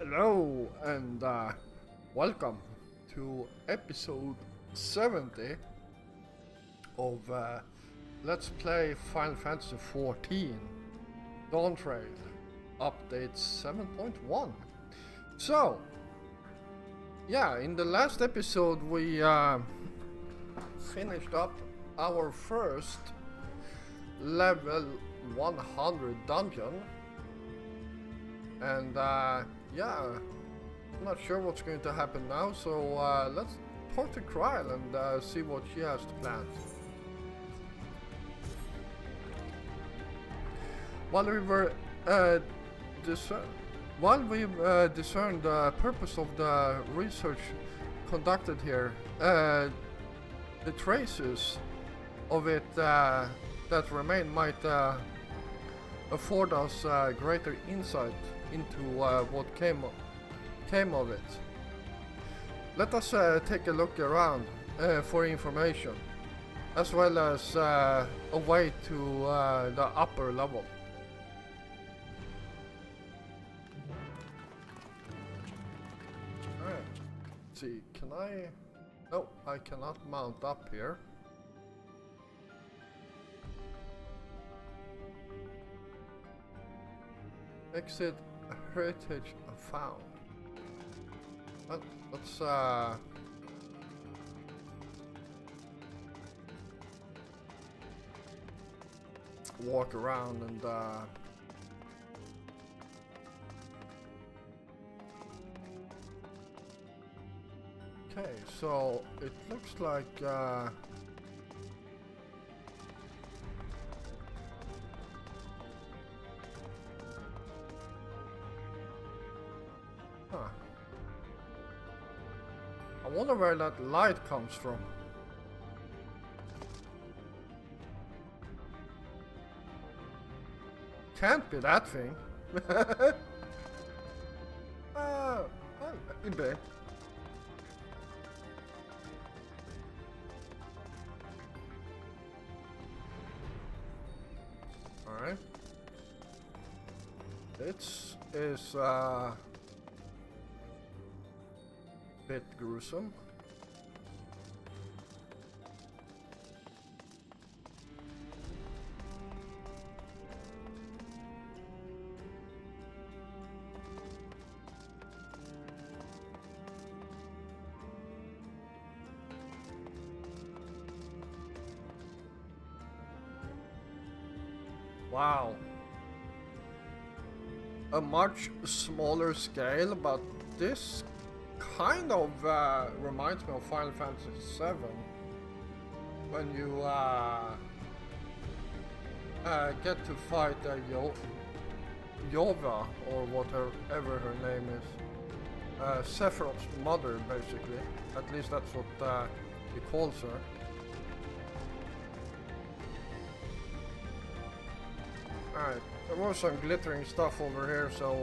Hello and welcome to episode 70 of Let's Play Final Fantasy XIV Dawn Trail Update 7.1. So, yeah, in the last episode we finished up our first level 100 dungeon. And yeah, I'm not sure what's going to happen now, so let's talk to Kryl and see what she has to plan. While we were discerned the purpose of the research conducted here, the traces of it that remain might afford us greater insight into what came of it. Let us take a look around for information, as well as a way to the upper level. Alright, let's see, can I... No, I cannot mount up here. Exit heritage found. Let's walk around and okay, so it looks like I wonder where that light comes from. Can't be that thing. Maybe. Alright. This is bit gruesome. Wow. A much smaller scale, but this kind of reminds me of Final Fantasy VII, when you get to fight Yova, or whatever her name is. Sephiroth's mother, basically. At least that's what he calls her. Alright, there was some glittering stuff over here, so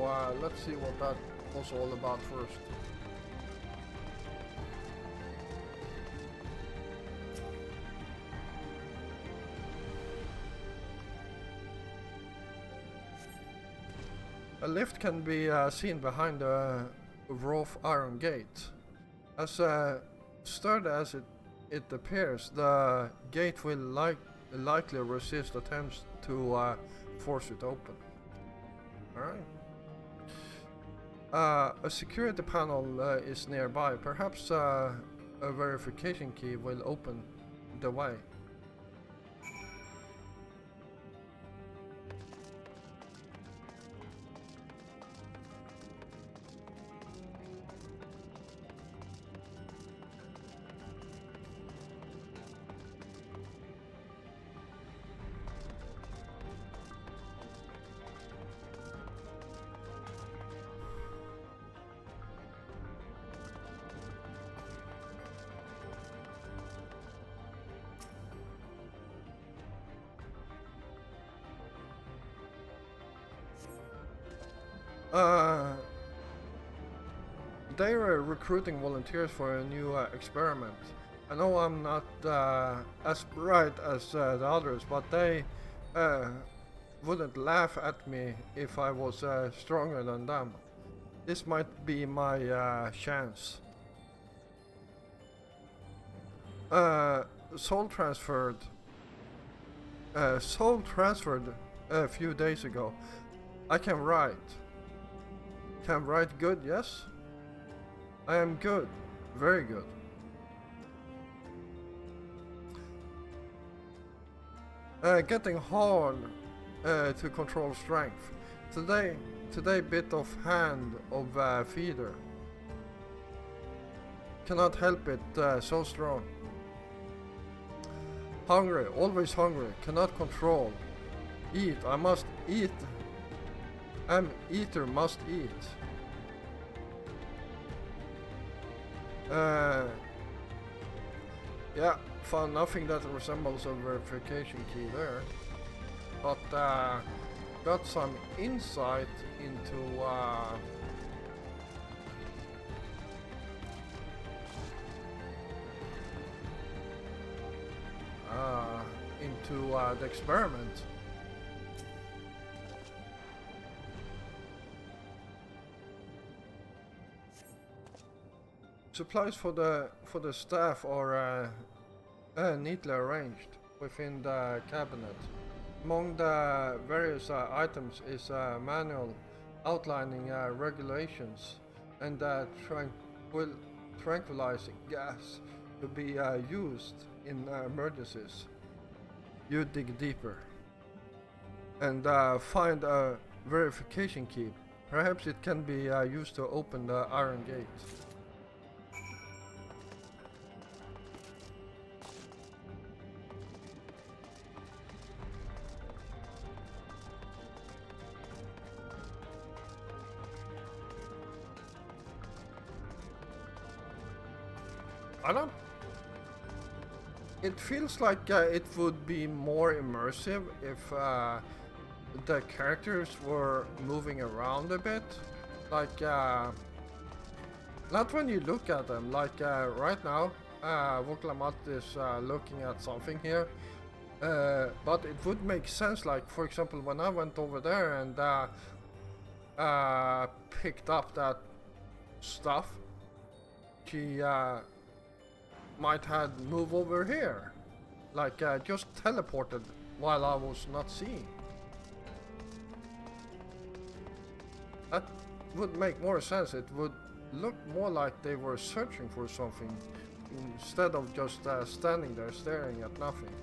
let's see what that was all about first. A lift can be seen behind the wrought iron gate. As sturdy as it appears, the gate will likely resist attempts to force it open. Alright. A security panel is nearby. Perhaps a verification key will open the way. They were recruiting volunteers for a new experiment. I know I'm not as bright as the others, but they wouldn't laugh at me if I was stronger than them. This might be my chance. Soul transferred. Soul transferred a few days ago. I can write. Can write good, yes? I am good. Very good. Getting hard to control strength. Today bit of hand of feeder. Cannot help it, so strong. Hungry, always hungry, cannot control. Eat, I must eat. Am eater, must eat. Yeah, found nothing that resembles a verification key there. But got some insight into the experiment. Supplies for the staff are neatly arranged within the cabinet. Among the various items is a manual outlining regulations and tranquilizing gas to be used in emergencies. You dig deeper and find a verification key. Perhaps it can be used to open the iron gate. I don't. It feels like it would be more immersive if the characters were moving around a bit. Like, not when you look at them. Like right now, Voklamat is looking at something here. But it would make sense, like, for example, when I went over there and picked up that stuff, she might have moved over here, like just teleported while I was not seeing. That would make more sense. It would look more like they were searching for something instead of just standing there staring at nothing.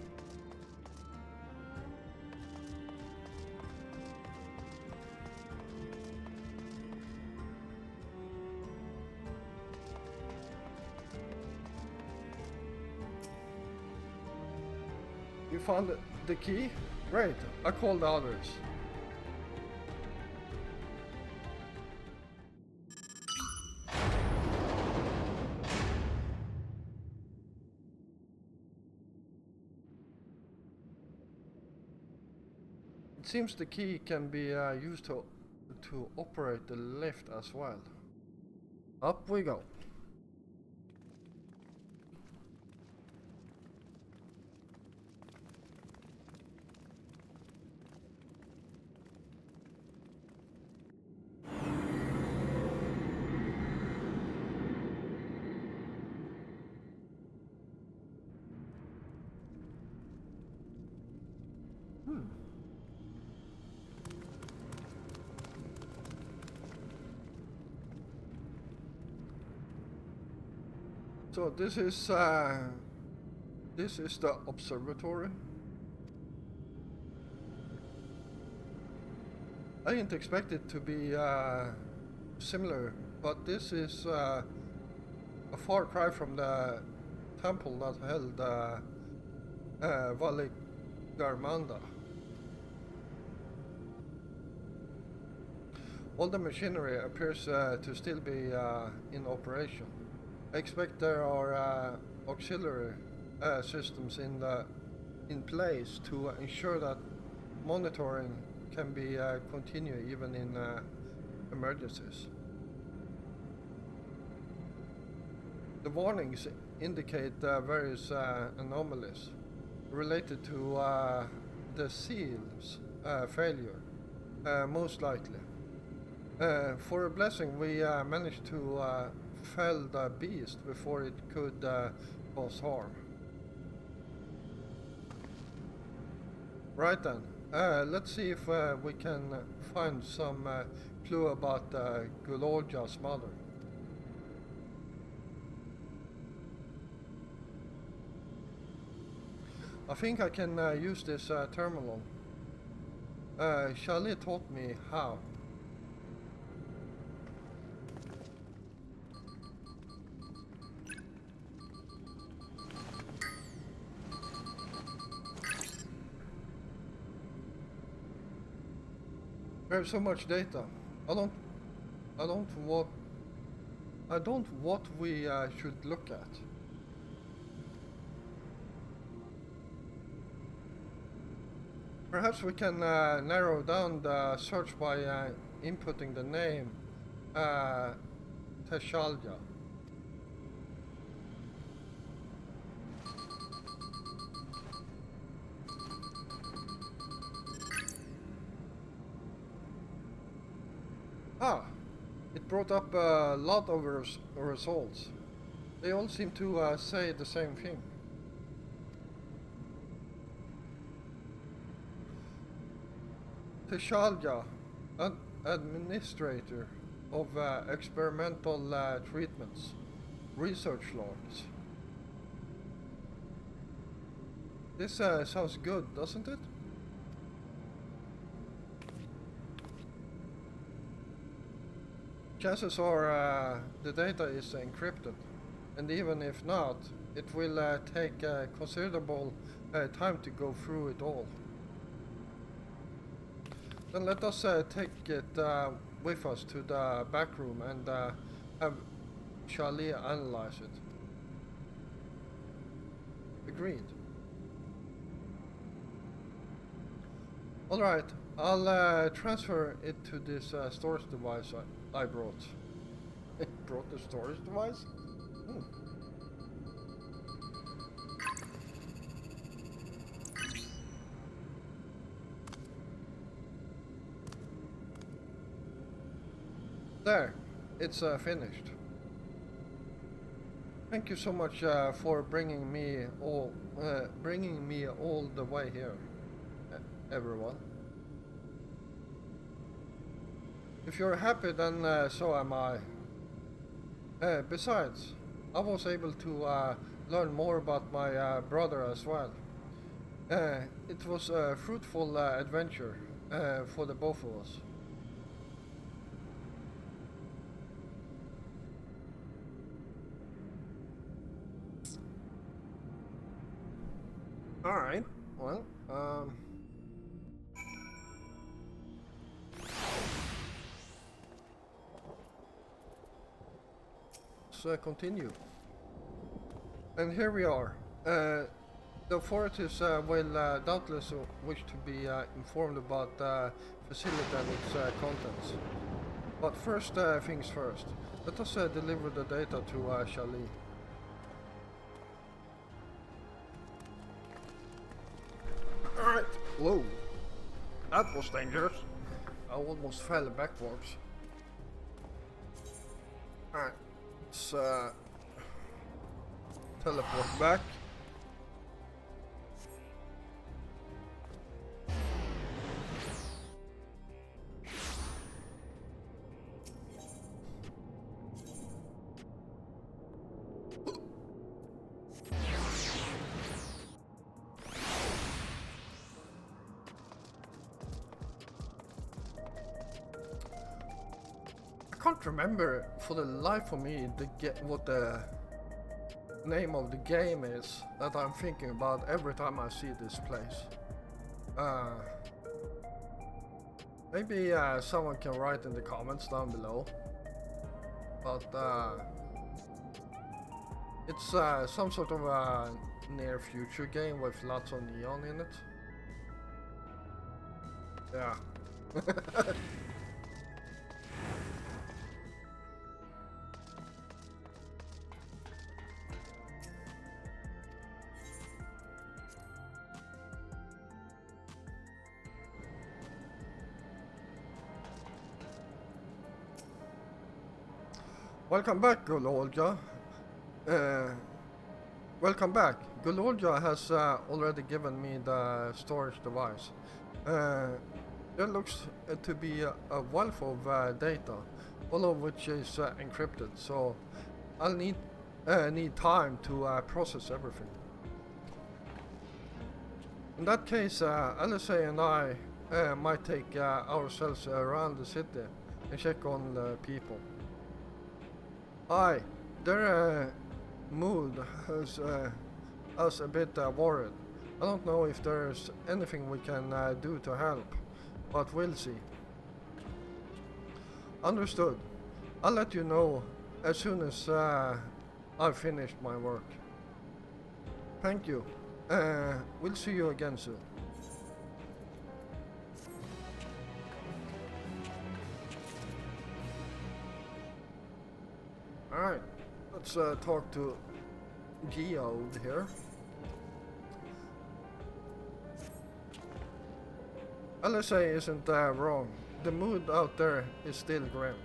You found the key? Great, I called the others. It seems the key can be used to operate the lift as well. Up we go. So this is the observatory. I didn't expect it to be similar, but this is a far cry from the temple that held Valigarmanda. All the machinery appears to still be in operation. I expect there are auxiliary systems in place to ensure that monitoring can be continued even in emergencies. The warnings indicate various anomalies related to the seal's failure, most likely. For a blessing, we managed to fell the beast before it could cause harm. Right then, let's see if we can find some clue about Gulorja's mother. I think I can use this terminal. Charlie taught me how. We have so much data. I don't what we should look at. Perhaps we can narrow down the search by inputting the name Teshalja. Ah, it brought up a lot of results. They all seem to say the same thing. Teshalja, administrator of experimental treatments, research logs. This sounds good, doesn't it? Chances are the data is encrypted, and even if not, it will take considerable time to go through it all. Then let us take it with us to the back room and have Charlie analyze it. Agreed. Alright, I'll transfer it to this storage device I brought. Brought the storage device? There, it's finished. Thank you so much for bringing me all the way here, everyone. If you're happy, then so am I. Besides, I was able to learn more about my brother as well. It was a fruitful adventure for the both of us. Alright, well, let's continue. And here we are. The authorities will doubtless wish to be informed about the facility and its contents. But first things first, let us deliver the data to Charlie. Alright, whoa, that was dangerous. I almost fell backwards. Alright, let's teleport back. I can't remember for the life of me what the name of the game is that I'm thinking about every time I see this place. Maybe someone can write in the comments down below. But it's some sort of a near future game with lots of neon in it. Yeah. Welcome back, Gololja. Welcome back. Gololja has already given me the storage device. There looks to be a wealth of data, all of which is encrypted, so I'll need time to process everything. In that case, LSA and I might take ourselves around the city and check on the people. Aye, their mood has us a bit worried. I don't know if there's anything we can do to help, but we'll see. Understood. I'll let you know as soon as I've finished my work. Thank you. We'll see you again soon. Alright, let's talk to Geode here. LSA isn't wrong. The mood out there is still grim.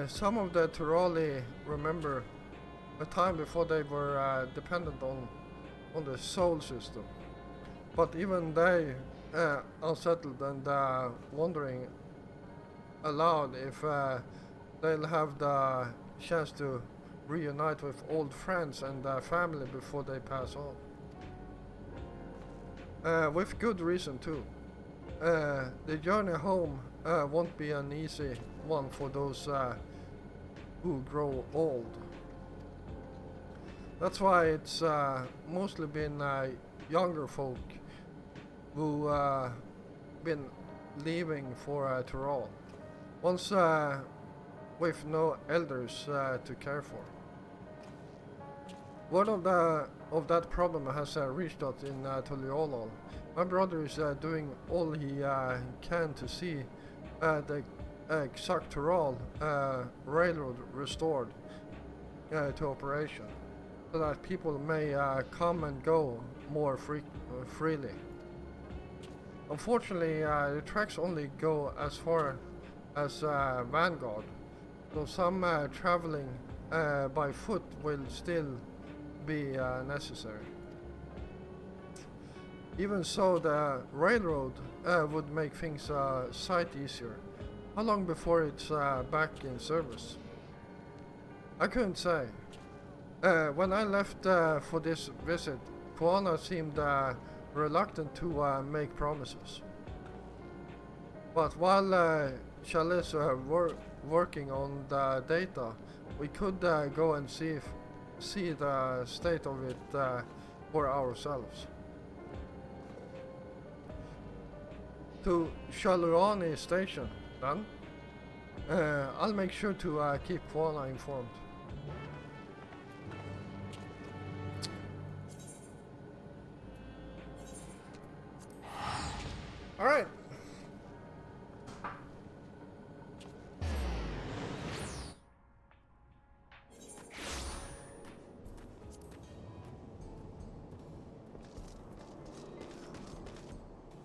Some of the Turali remember a time before they were dependent on the soul system. But even they unsettled and wondering aloud if they'll have the chance to reunite with old friends and family before they pass on. With good reason too. The journey home won't be an easy one for those who grow old. That's why it's mostly been younger folk who been leaving for Tyrol. Once with no elders to care for. Word of that problem has reached us in Tuliolol. My brother is doing all he can to see the XIV Tyrol railroad restored to operation, so that people may come and go more freely. Unfortunately, the tracks only go as far as Vanguard, so some traveling by foot will still be necessary. Even so, the railroad would make things sight easier. How long before it's back in service? I couldn't say. When I left for this visit, Kuana seemed reluctant to make promises. But while Chalice working on the data, we could go and see the state of it for ourselves. To Shaluani Station, then. I'll make sure to keep Kuana informed. Alright.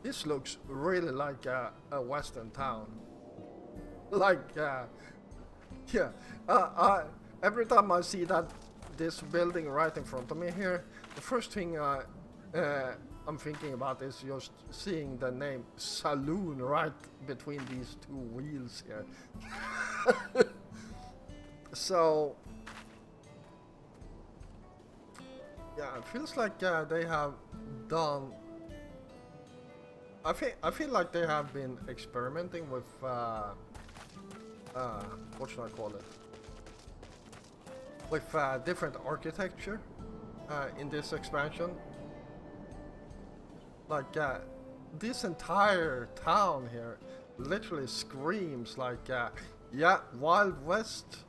This looks really like a western town. Like, yeah. Every time I see this building right in front of me here, the first thing I'm thinking about is just seeing the name Saloon right between these two wheels here. So, yeah, it feels like they have done. I feel like they have been experimenting with what should I call it? With different architecture in this expansion. Like this entire town here literally screams like yeah, Wild West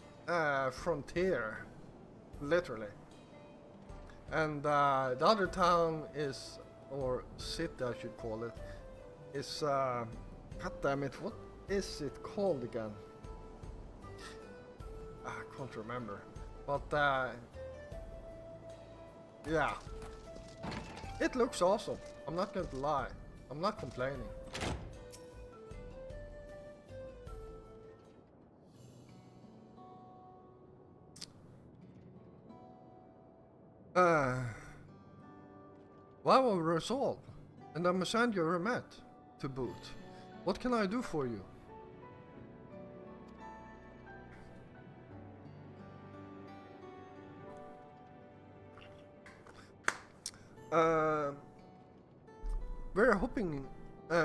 frontier, literally. And the other town is, or city I should call it, is god damn it, what is it called again? I can't remember. But yeah, it looks awesome. I'm not going to lie. I'm not complaining. Uh, Wow, resolve. And I'm a Sandio Remet to boot. What can I do for you? We're hoping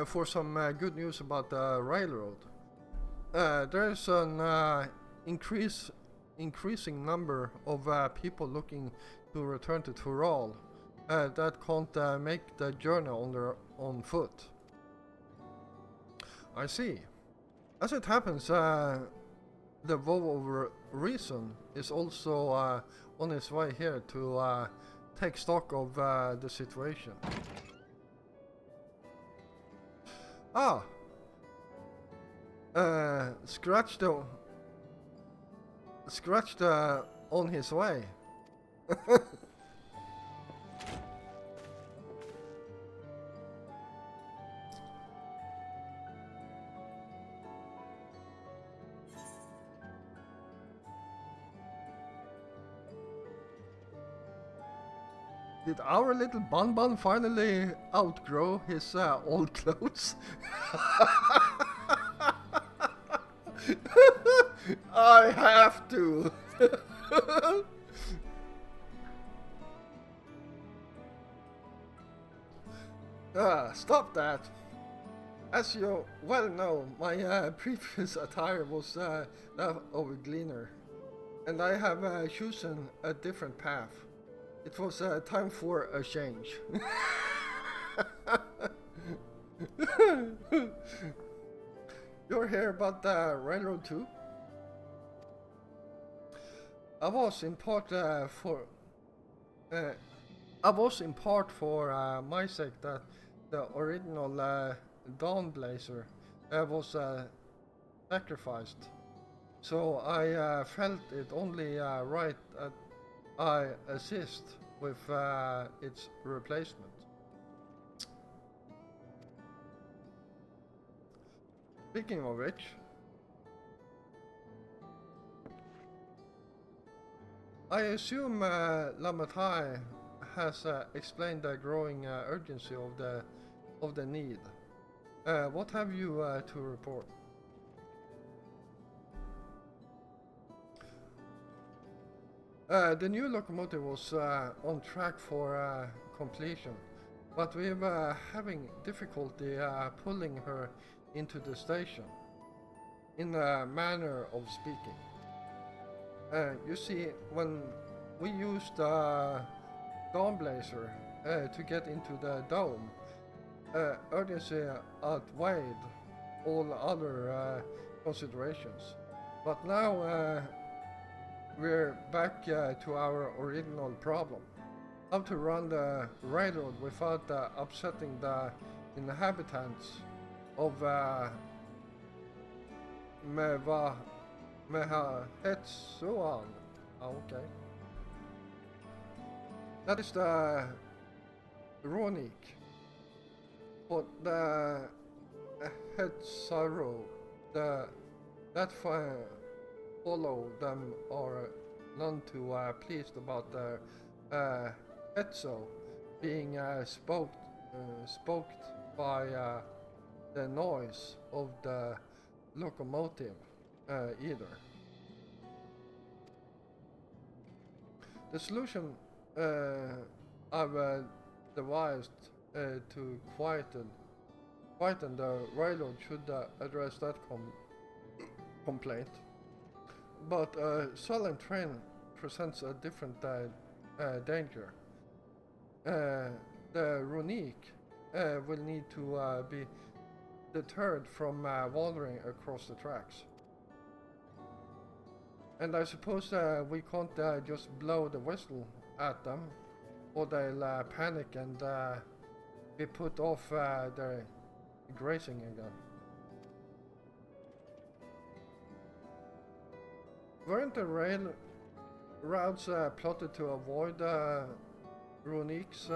for some good news about the railroad. There's an increasing number of people looking to return to Tural that can't make the journey on foot. I see. As it happens, the vow of reason is also on its way here to take stock of the situation. Ah, scratched on his way. Did our little Bun finally outgrow his old clothes? I have to. Stop that. As you well know, my previous attire was that of a gleaner, and I have chosen a different path. It was time for a change. You're here about the railroad too? I was in part for my sake that the original Dawn Blazer was sacrificed. So I felt it only right that I assist with its replacement. Speaking of which, I assume Lamatai has explained the growing urgency of the need. What have you to report? The new locomotive was on track for completion, but we're having difficulty pulling her into the station, in a manner of speaking. You see, when we used Dawn Blazer to get into the dome, urgency outweighed all other considerations. But now we're back to our original problem. How to run the railroad without upsetting the inhabitants of Mehahetsuan. Okay. That is the Ronique. But the Hetsaru, that follow them are none too pleased about the Hetso being spoked by the noise of the locomotive either. The solution I've devised to quieten the railroad should address that complaint. But a silent train presents a different danger. The Runique will need to be deterred from wandering across the tracks. And I suppose we can't just blow the whistle at them, or they'll panic and be put off their grazing again. Weren't the rail routes plotted to avoid Runique's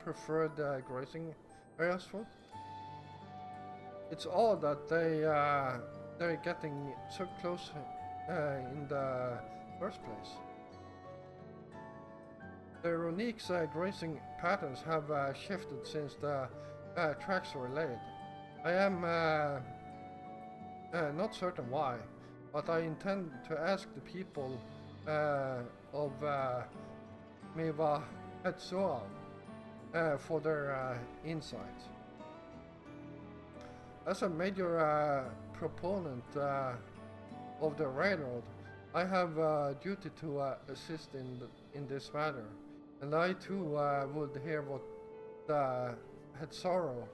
preferred grazing areas for? It's odd that they're getting so close in the first place. The Runique's grazing patterns have shifted since the tracks were laid. I am not certain why, but I intend to ask the people of Miva Hetsuan for their insights. As a major proponent of the railroad, I have a duty to assist in this matter, and I too would hear what the Hetsaro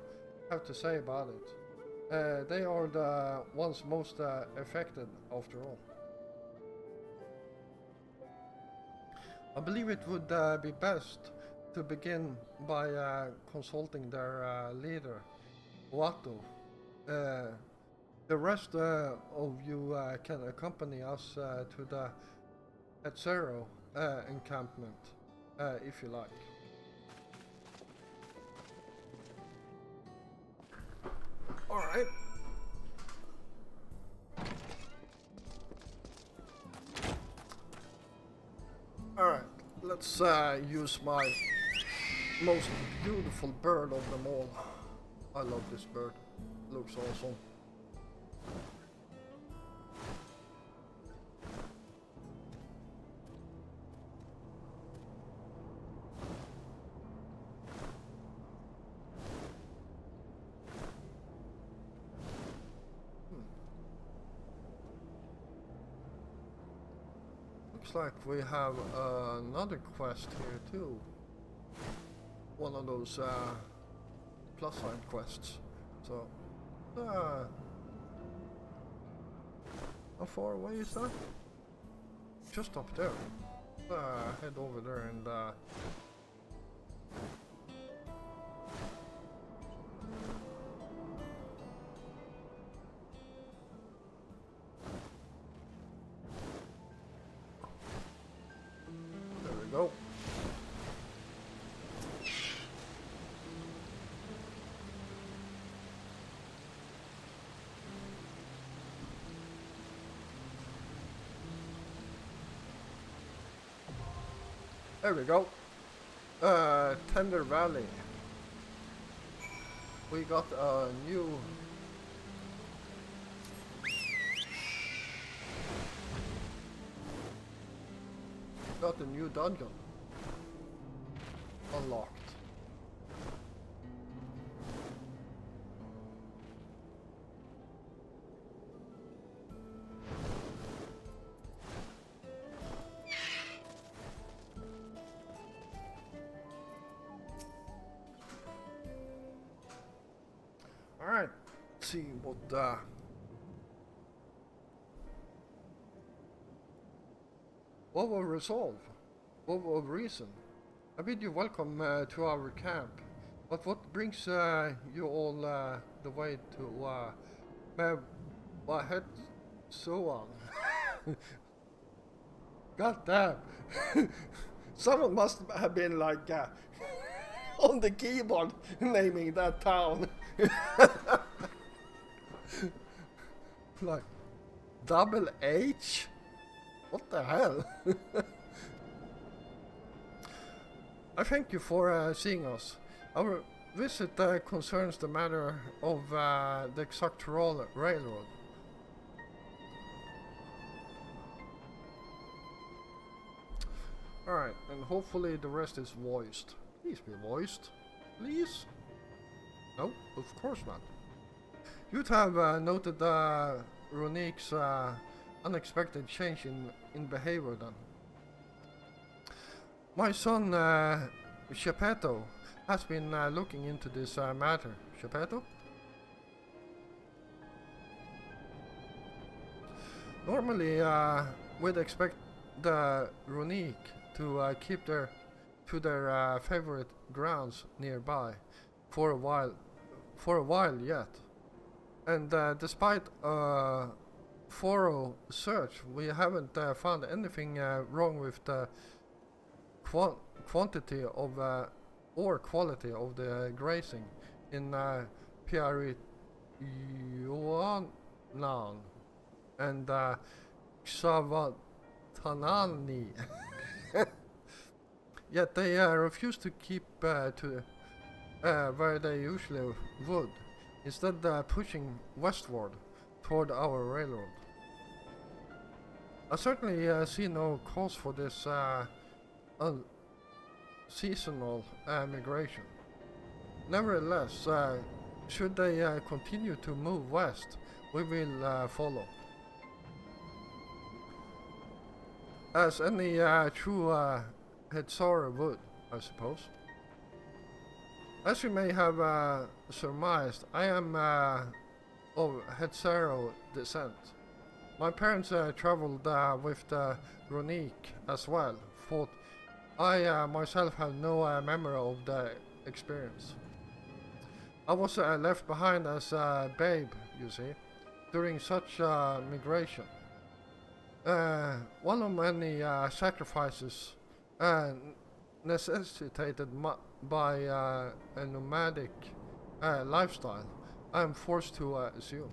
have to say about it. They are the ones most affected, after all. I believe it would be best to begin by consulting their leader, Watto. The rest of you can accompany us to the Hetsaro encampment, if you like. Alright. Alright, let's use my most beautiful bird of them all. I love this bird. Looks awesome. Looks like we have another quest here too. One of those plus side quests. So, how far away is that? Just up there. Head over there and there we go. There we go. Tender Valley. We got a new dungeon unlocked. Alright, let's see what will resolve? What will reason? I bid you welcome to our camp. But what brings you all the way to Mahet Soan? God damn! Someone must have been like on the keyboard naming that town. Like double H? What the hell? I thank you for seeing us. Our visit concerns the matter of the XIV Railroad. Alright, and hopefully the rest is voiced. Please be voiced. Please? No, of course not. You'd have noted Ronique's unexpected change in behavior then. My son, Shepeto, has been looking into this matter. Shepeto? Normally, we'd expect the Ronique to keep their favorite grounds nearby for a while yet. And despite a thorough search, we haven't found anything wrong with the quantity of or quality of the grazing in Piariuanan and Xavatanani. Yet they refuse to keep to where they usually would, instead pushing westward toward our railroad. I certainly see no cause for this seasonal migration. Nevertheless, should they continue to move west, we will follow. As any true Hetzara would, I suppose. As you may have surmised, I am of Hetzaro descent. My parents traveled with the Runique as well, but I myself have no memory of the experience. I was left behind as a babe, you see, during such migration. One of many sacrifices necessitated by a nomadic lifestyle, I am forced to assume.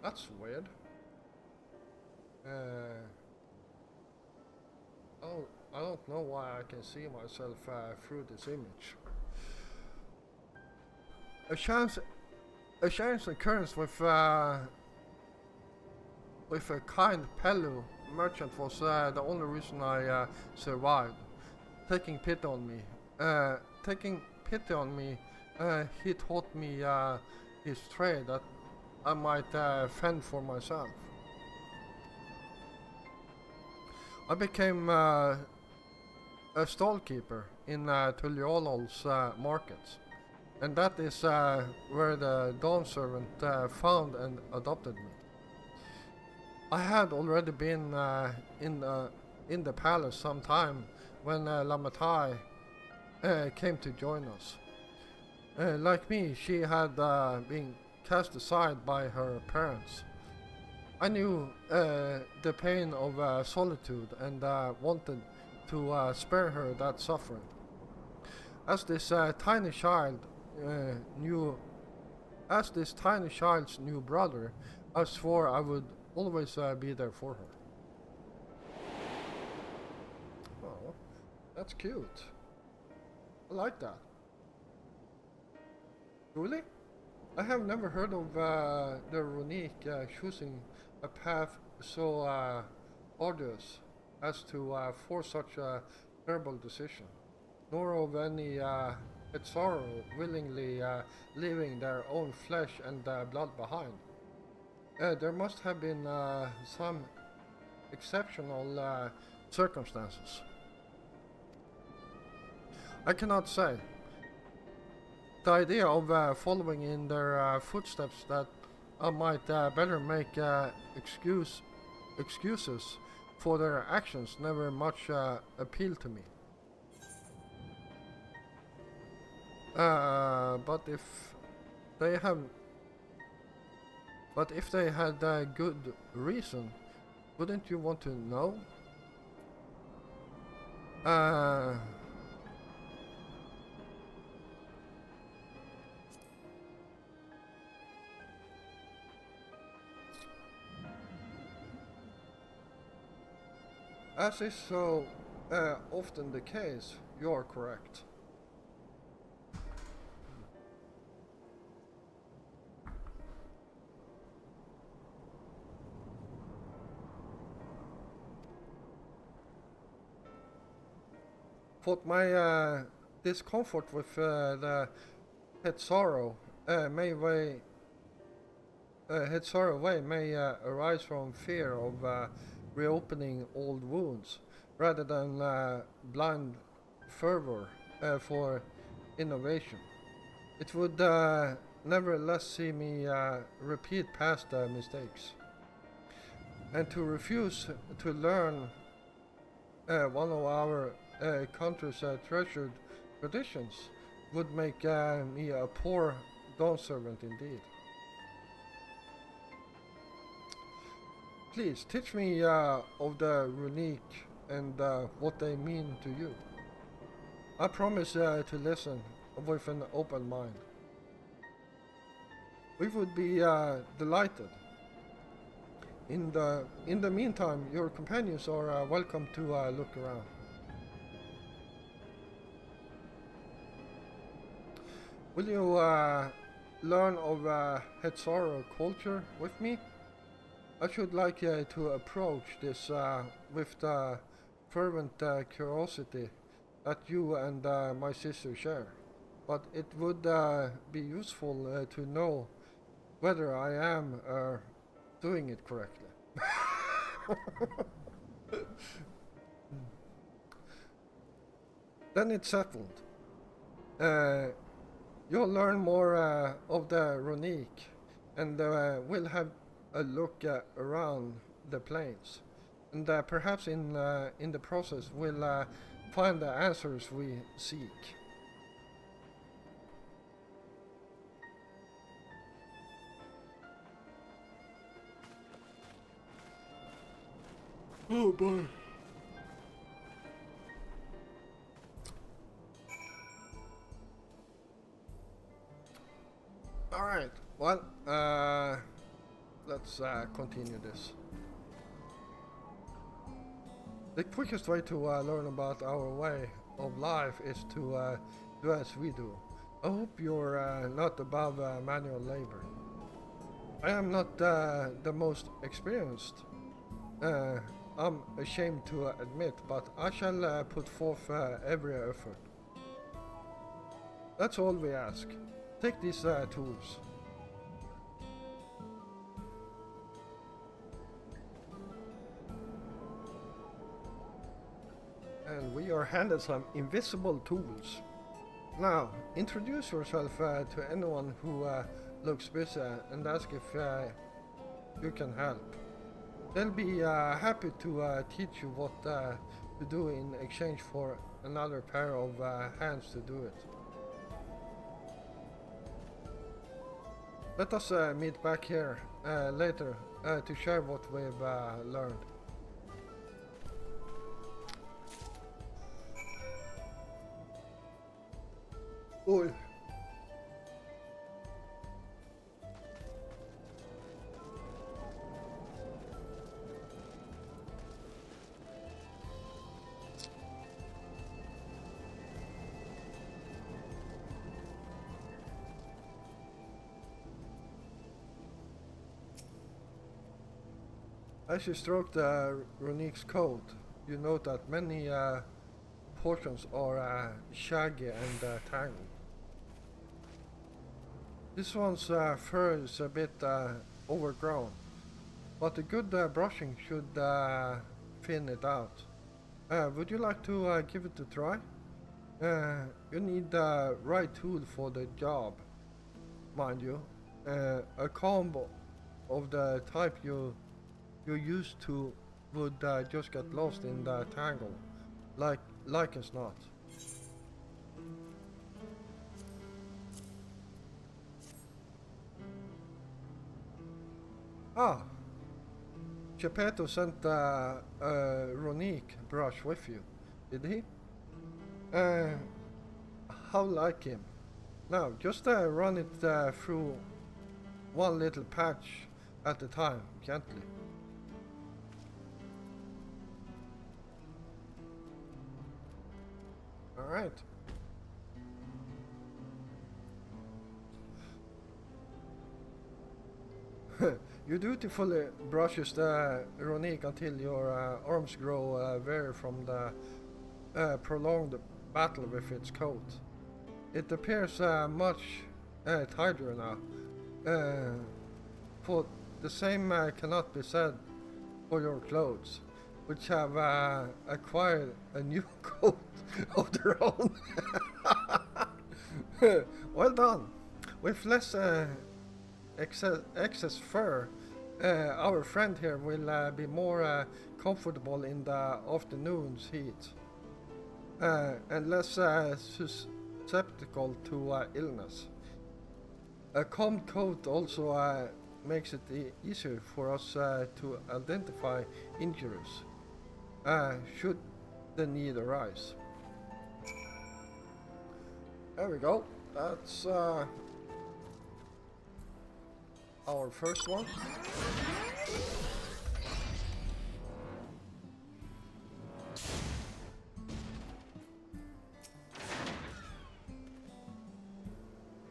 That's weird. I don't know why I can see myself through this image. A chance occurrence with a kind Pelu merchant was the only reason I survived. Taking pity on me, he taught me his trade that I might fend for myself. I became a stallkeeper in Tuliolol's markets, and that is where the dawn servant found and adopted me. I had already been in the palace some time when Lamatai came to join us. Like me, she had been cast aside by her parents. I knew the pain of solitude and wanted to spare her that suffering. As this tiny child's new brother, I swore I would always be there for her. Oh, that's cute. I like that. Really? I have never heard of the Runique choosing a path so arduous as to force such a terrible decision, nor of any Hetzaro willingly leaving their own flesh and blood behind. There must have been some exceptional circumstances. I cannot say. The idea of following in their footsteps that I might better make excuses for their actions never much appealed to me. But if they had a good reason, wouldn't you want to know? As is so often the case, you are correct. But my discomfort with the Hetzaro way may arise from fear of reopening old wounds, rather than blind fervor for innovation. It would nevertheless see me repeat past mistakes, and to refuse to learn one of our country's treasured traditions would make me a poor dawn servant indeed. Please teach me of the Runique and what they mean to you. I promise to listen with an open mind. We would be delighted. In the meantime, your companions are welcome to look around. Will you learn of Hetsaro culture with me? I should like to approach this with the fervent curiosity that you and my sister share, but it would be useful to know whether I am doing it correctly. Then it's settled. You'll learn more of the Runique, and we'll have a look around the plains, and perhaps in the process we'll find the answers we seek. Oh boy. Alright, well, let's continue this. The quickest way to learn about our way of life is to do as we do. I hope you're not above manual labor. I am not the most experienced, I'm ashamed to admit, but I shall put forth every effort. That's all we ask. Take these tools. And we are handed some invisible tools. Now, introduce yourself to anyone who looks busy and ask if you can help. They'll be happy to teach you what to do in exchange for another pair of hands to do it. Let us meet back here later to share what we've learned. Oi. As you stroke the Runique's coat, you note that many portions are shaggy and tangled. This one's fur is a bit overgrown, but a good brushing should thin it out. Would you like to give it a try? You need the right tool for the job, mind you. A comb of the type you're used to would just get lost in the tangle, like as not. Ah, Geppetto sent a Runique brush with you, did he? Uh, how like him. Now, just run it through one little patch at a time, gently. Alright. You dutifully brushes the Runique until your arms grow weary from the prolonged battle with its coat. It appears much tidier now. For the same cannot be said for your clothes, which have acquired a new coat of their own. Well done. With less excess fur, our friend here will be more comfortable in the afternoon's heat and less susceptible to illness. A combed coat also makes it easier for us to identify injuries should the need arise. There we go. That's our first one.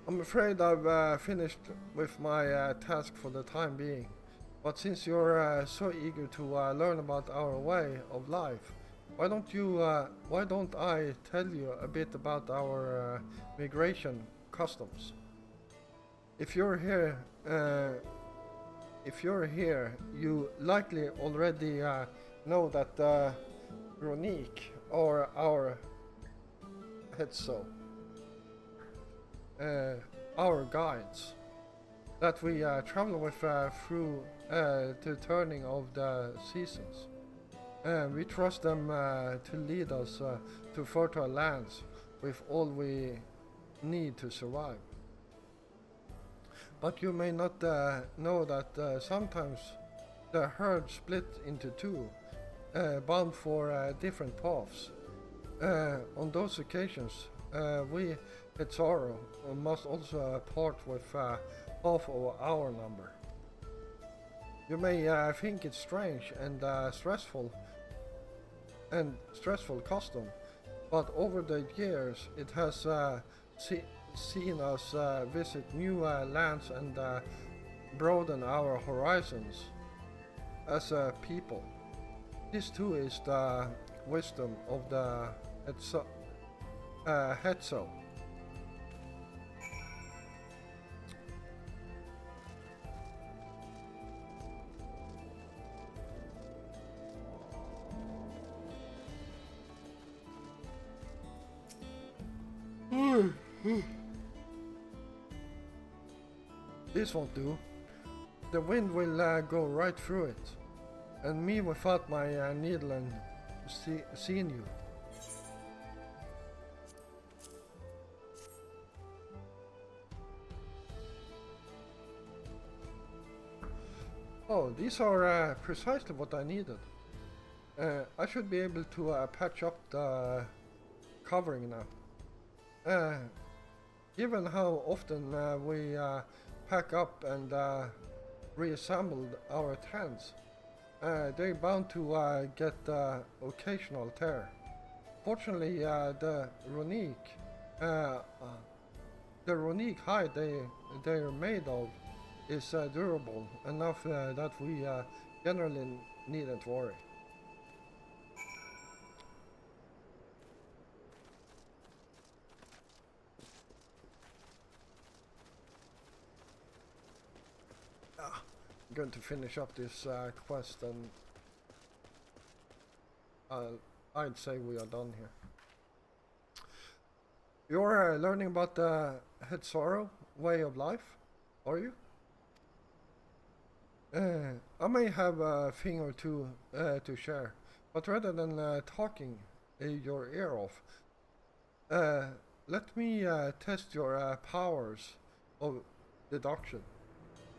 I'm afraid I've finished with my task for the time being, but since you're so eager to learn about our way of life, why don't I tell you a bit about our migration customs? If you're here, you likely already know that Ronique, or our Hetso, our guides that we travel with through the turning of the seasons. We trust them to lead us to fertile lands with all we need to survive. But you may not know that sometimes the herd split into two, bound for different paths. On those occasions, we at Sorrow must also part with half of our number. You may think it's strange and stressful custom, but over the years it has seen us visit new lands and broaden our horizons as a people. This too is the wisdom of the Hetso. This won't do. The wind will go right through it, and me without my needle and seeing you. Oh, these are precisely what I needed. I should be able to patch up the covering now. Given how often we pack up and reassemble our tents, they're bound to get occasional tear. Fortunately, the Ronique hide they're made of is durable enough that we generally needn't worry. I'm going to finish up this quest, and I'd say we are done here. You're learning about the Hetsoro way of life, are you? I may have a thing or two to share, but rather than talking your ear off, let me test your powers of deduction.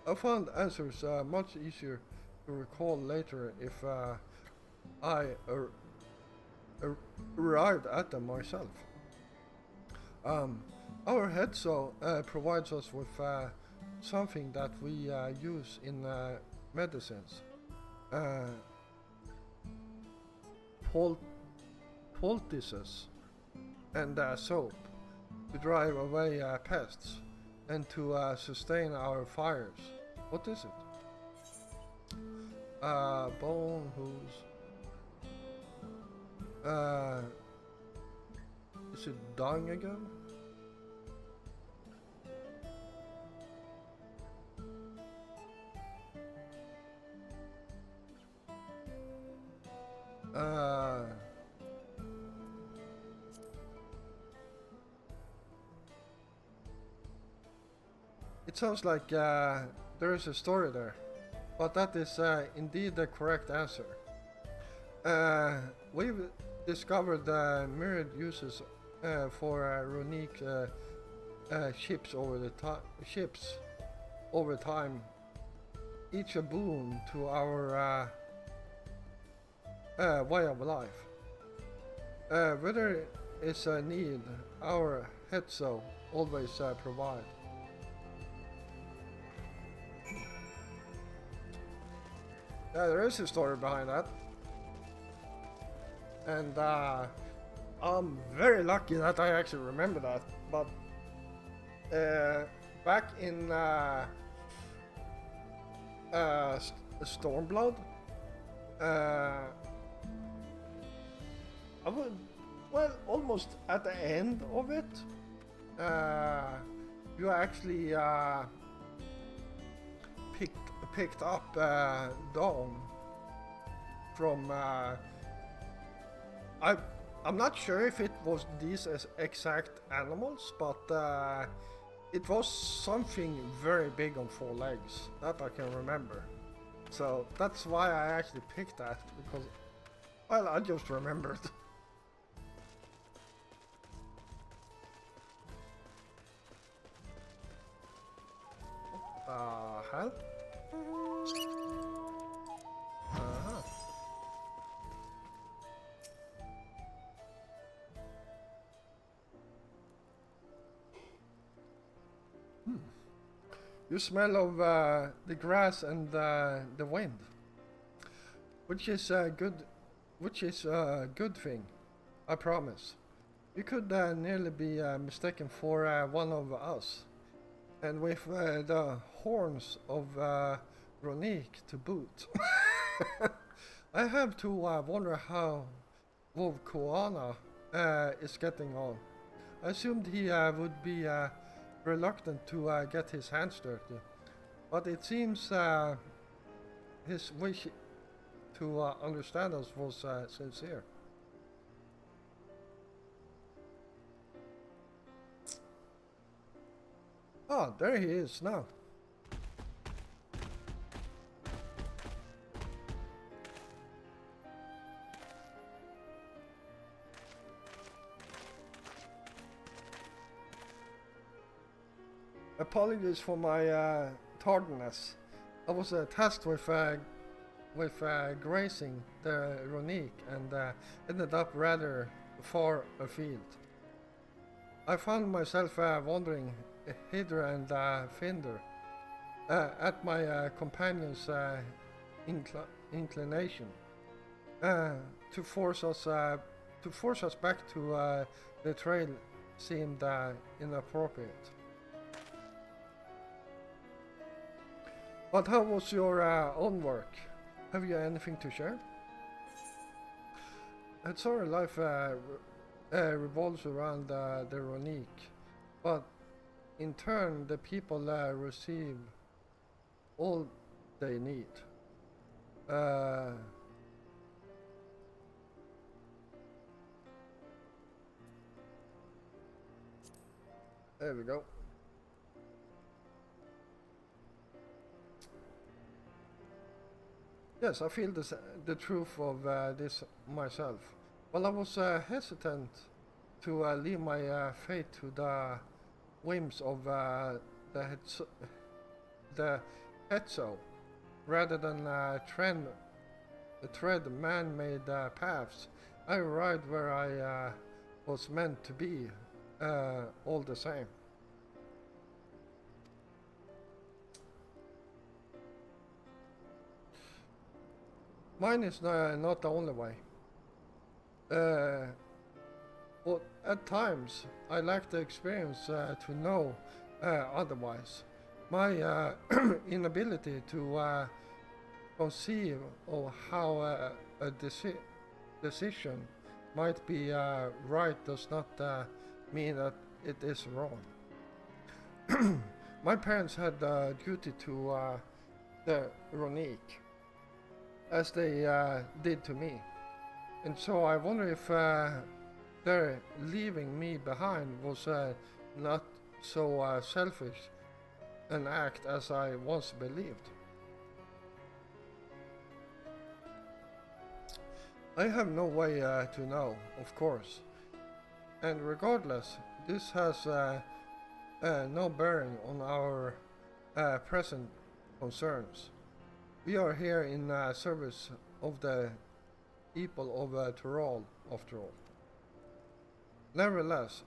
I found answers much easier to recall later if I arrived at them myself. Our Hetso provides us with something that we use in medicines. Poultices and soap to drive away pests and to sustain our fires. What is it? Bone hooves. Is it dung again? It sounds like there is a story there, but that is indeed the correct answer. We've discovered myriad uses for Runique ships over time, each a boon to our way of life. Whether it's a need, our Hetzo always provide. Yeah, there is a story behind that. And I'm very lucky that I actually remember that. But back in Stormblood, I would, well, almost at the end of it, you actually picked up Dawn from I'm not sure if it was these exact animals, but it was something very big on 4 legs that I can remember. So that's why I actually picked that, because, well, I just remembered. Hell? Uh-huh. You smell of the grass and the wind, which is a good thing, I promise. You could nearly be mistaken for one of us, and with the horns of Ronique to boot. I have to wonder how Wolf Koana is getting on. I assumed he would be reluctant to get his hands dirty, but it seems his wish to understand us was sincere. Ah, there he is now. Apologies for my tardiness. I was tasked with grazing the Ronique and ended up rather far afield. I found myself wandering hither and thither at my companion's inclination to force us back to the trail seemed inappropriate. But how was your own work? Have you anything to share? It's our life revolves around the Ronique, but in turn the people receive all they need. There we go. Yes, I feel the truth of this myself. Well, I was hesitant to leave my fate to the whims of the Hetzo, rather than tread man-made paths. I arrived where I was meant to be, all the same. Mine is not the only way. But at times, I lack the experience to know otherwise. My inability to conceive of how a decision might be right does not mean that it is wrong. My parents had a duty to the Ronique, as they did to me. And so I wonder if their leaving me behind was not so selfish an act as I once believed. I have no way to know, of course. And regardless, this has no bearing on our present concerns. We are here in service of the people of Tyrol, after all. Nevertheless,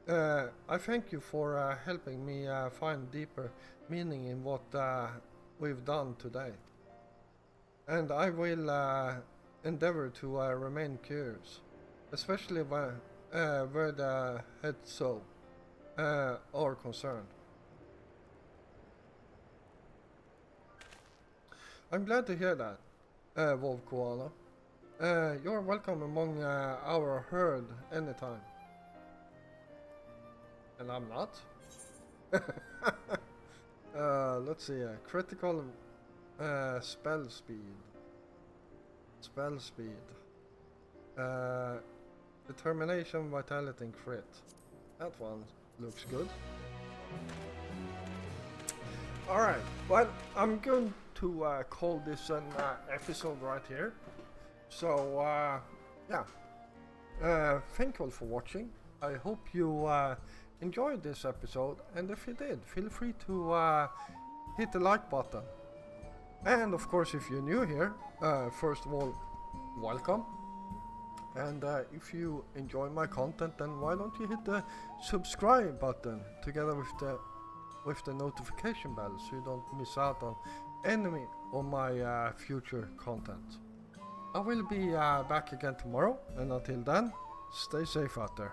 I thank you for helping me find deeper meaning in what we've done today. And I will endeavor to remain curious, especially where the head so are concerned. I'm glad to hear that, Wolf Koala. You're welcome among our herd anytime. And I'm not? Let's see, critical spell speed. Spell speed. Determination, vitality, and crit. That one looks good. Alright, well, I'm going to call this an episode right here. So, yeah. Thank you all for watching. I hope you enjoyed this episode, and if you did, feel free to hit the like button. And of course, if you're new here, first of all, welcome. And if you enjoy my content, then why don't you hit the subscribe button together with the notification bell, so you don't miss out on any of my future content. I will be back again tomorrow, and until then, stay safe out there.